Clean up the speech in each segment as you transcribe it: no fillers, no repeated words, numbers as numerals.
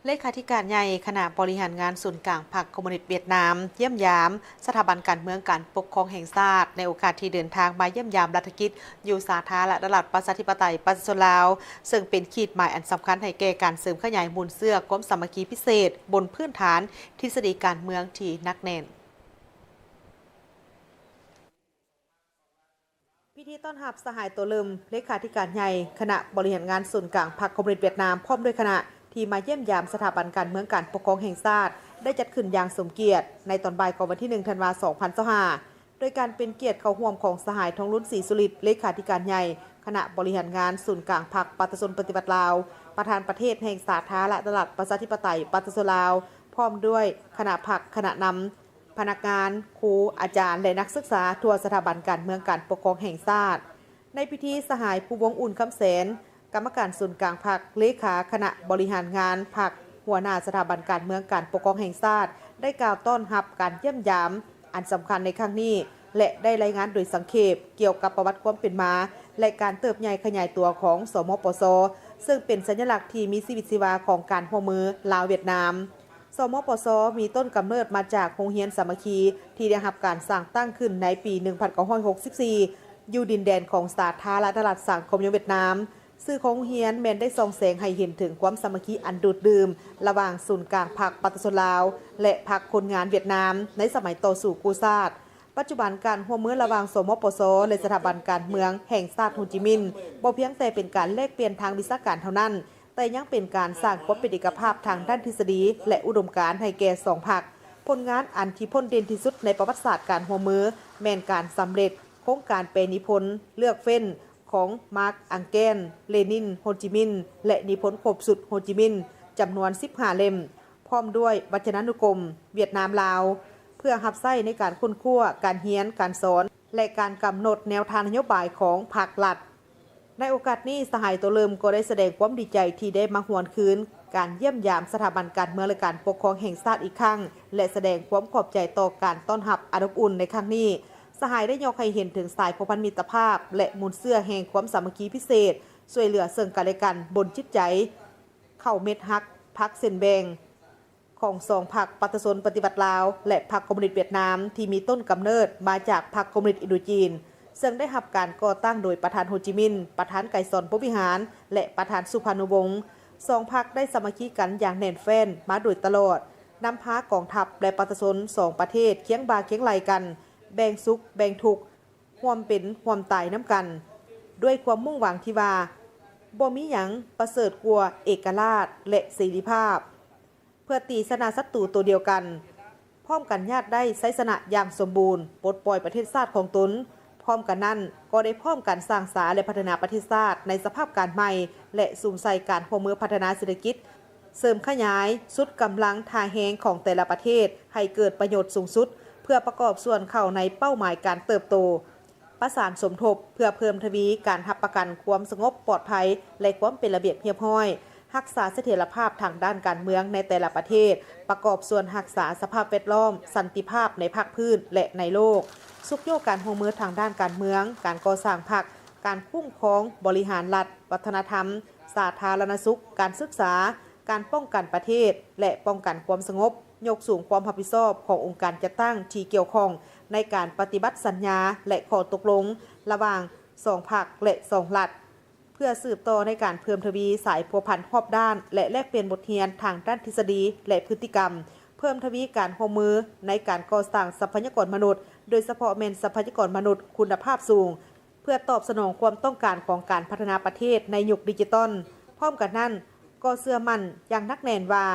เลขาธิการใหญ่คณะบริหารงานศูนย์กลางพรรคคอมมิวนิสต์เวียดนามเยี่ยมยามสถาบันการเมืองการปกครองแห่งชาติในโอกาสที่เดินทางมาเยี่ยมยามรัฐกิจอยู่สาธารณรัฐประชาธิปไตยประชาชนลาวซึ่งเป็นขีดหมายอันสำคัญให้แก่การเสริมขยายมูลเสื้อความสามัคคีพิเศษบนพื้นฐานทฤษฎีการเมืองที่นักแน่นพิธีต้อนรับสหายตัวลืมเลขาธิการใหญ่คณะบริหารงานศูนย์กลางพรรคคอมมิวนิสต์เวียดนามพร้อมด้วยคณะที่มาเยี่ยมยามสถาบันการเมืองการปกครองแห่งชาติได้จัดขึ้นอย่างสมเกียรติในตอนบ่ายของวันที่1 ธันวาคม 2025โดยการเป็นเกียรติเข้าร่วมของสหายทองรุ่นศรีสุริตเลขาธิการใหญ่คณะบริหารงานศูนย์กลางพรรคประชาชนปฏิบัติลาวประธานประเทศแห่งสาธารณรัฐประชาธิปไตยประชาชนลาวพร้อมด้วยคณะพรรคคณะนำพนักงานครูอาจารย์และนักศึกษาทั่วสถาบันการเมืองการปกครองแห่งชาติในพิธีสหายภูวงอุ่นคำแสนกรรมการศูนย์กลางพรรคเลขาคณะบริหารงานพรรคหัวหน้าสถาบันการเมืองการปกครองแห่งชาติได้กล่าวต้อนรับการเยี่ยมยามอันสำคัญในครั้งนี้และได้รายงานโดยสังเขปเกี่ยวกับประวัติความเป็นมาและการเติบใหญ่ขยายตัวของสมปสซึ่งเป็นสัญลักษณ์ที่มีชีวิตชีวาของการร่วมมือลาวเวียดนามสมปสมีต้นกำเนิดมาจากโรงเรียนสามัคคีที่ได้รับการสร้างตั้งขึ้นในปี 1964อยู่ดินแดนของสาธารณรัฐสังคมเวียดนามสื่อของเฮียนแมนได้ส่องแสงให้เห็นถึงความสามัคคีอันดูดดื่มระหว่างศูนย์กลางพรรคประชาชนลาวและพรรคคนงานเวียดนามในสมัยต่อสู้กู้ชาติปัจจุบันการร่วมมือระหว่างสมปสและสถาบันการเมืองแห่งชาติโฮจิมินห์บ่เพียงแต่เป็นการแลกเปลี่ยนทางวิชาการเท่านั้นแต่ยังเป็นการสร้างความเป็นเอกภาพทางด้านทฤษฎีและอุดมการณ์ให้แก่สองพรรคผลงานอันที่พ้นเด่นที่สุดในประวัติศาสตร์การร่วมมือแม่นการสำเร็จโครงการแปลนิพนธ์เลือกเฟ้นของมาร์กอังเกนเลนินโฮจิมินห์และนิพนธ์ครบสุดโฮจิมินห์จำนวน15เล่มพร้อมด้วยวจนานุกรมเวียดนามลาวเพื่อรับใช้ในการค้นคว้าการเรียนการสอนและการกำหนดแนวทางนโยบายของภาครัฐในโอกาสนี้สหายตัวเริ่มก็ได้แสดงความดีใจที่ได้มาหวนคืนการเยี่ยมยามสถาบันการเมืองและการปกครองแห่งชาติอีกครั้งและแสดงความขอบใจต่อการต้อนรับอันอบอุ่นในครั้งนี้สหายได้ยกให้เห็นถึงสายพันธมิตรภาพและมูลเสื้อแห่งความสามัคคีพิเศษช่วยเหลือซึ่งกันและกันบนจิตใจเข้าเม็ดฮักพักเซนแบงของสองพรรคประชาชนปฏิบัติลาวและพรรคคอมมิวนิสต์เวียดนามที่มีต้นกำเนิดมาจากพรรคคอมมิวนิสต์อินโดจีนซึ่งได้รับการก่อตั้งโดยประธานโฮจิมินห์ประธานไกรสอนพรหมวิหารและประธานสุพรรณวงศ์สองพรรคได้สามัคคีกันอย่างแน่นแฟ้นมาโดยตลอดนำพากองทัพและประชาชนสองประเทศเคียงบ่าเคียงไหลกันแบ่งสุขแบ่งทุกข์ร่วมเป็นร่วมตายน้ำกันด้วยความมุ่งหวังที่ว่าบ่มีหยังประเสริฐกว่าเอกราชและเสรีภาพเพื่อตีชนะศัตรูตัวเดียวกันพร้อมกันญาติได้ไสชนะอย่างสมบูรณ์ปลดปล่อยประเทศชาติของตนพร้อมกันนั้นก็ได้พร้อมกันสร้างสรรค์และพัฒนาประเทศชาติในสภาพการใหม่และสุ่มใส่การร่วมมือพัฒนาเศรษฐกิจเสริมขยายสุดกำลังทาแหงของแต่ละประเทศให้เกิดประโยชน์สูงสุดเพื่อประกอบส่วนเข้าในเป้าหมายการเติบโตประสานสมทบเพื่อเพิ่มทวีการรับประกันความสงบปลอดภัยและความเป็นระเบียบเรียบร้อยรักษาเสถียรภาพทางด้านการเมืองในแต่ละประเทศประกอบส่วนรักษาสภาพแวดล้อมสันติภาพในภาคพื้นและในโลกสุขโยกการร่วมมือทางด้านการเมืองการก่อสร้างพรรคการคุ้มครองบริหารรัฐวัฒนธรรมสาธารณสุขการศึกษาการป้องกันประเทศและป้องกันความสงบยกสูงความรับผิดชอบขององค์การจัดตั้งที่เกี่ยวข้องในการปฏิบัติสัญญาและข้อตกลงระหว่าง2พรรคและ2รัฐเพื่อสืบต่อในการเพิ่มทวีสายพัวพันรอบด้านและแลกเปลี่ยนบทเรียนทางด้านทฤษฎีและพฤติกรรมเพิ่มทวีการร่วมมือในการก่อสร้างทรัพยากรมนุษย์โดยเฉพาะแม่นทรัพยากรมนุษย์คุณภาพสูงเพื่อตอบสนองความต้องการของการพัฒนาประเทศในยุคดิจิตอลพร้อมกันนั้นก็เชื่อมั่นอย่างนักแน่นว่า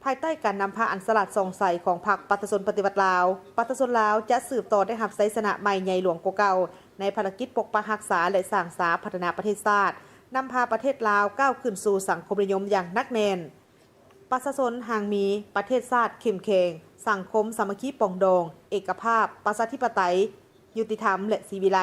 ภายใต้การนำพาอันสลัดส่องใสของพรรคประชาชนปฏิวัติลาวประชาชนลาวจะสืบต่อได้รับไสชนะใหม่ใหญ่หลวงกว่าเก่าในภารกิจปกปักรักษาและสร้างสรรค์พัฒนาประเทศชาตินำพาประเทศลาวก้าวขึ้นสู่สังคมนิยมอย่างนักแน่นประชาชนห่างมีประเทศชาติเข้มแข็งสังคมสามัคคีปรองดองเอกภาพประชาธิปไตยยุติธรรมและศรีวิไล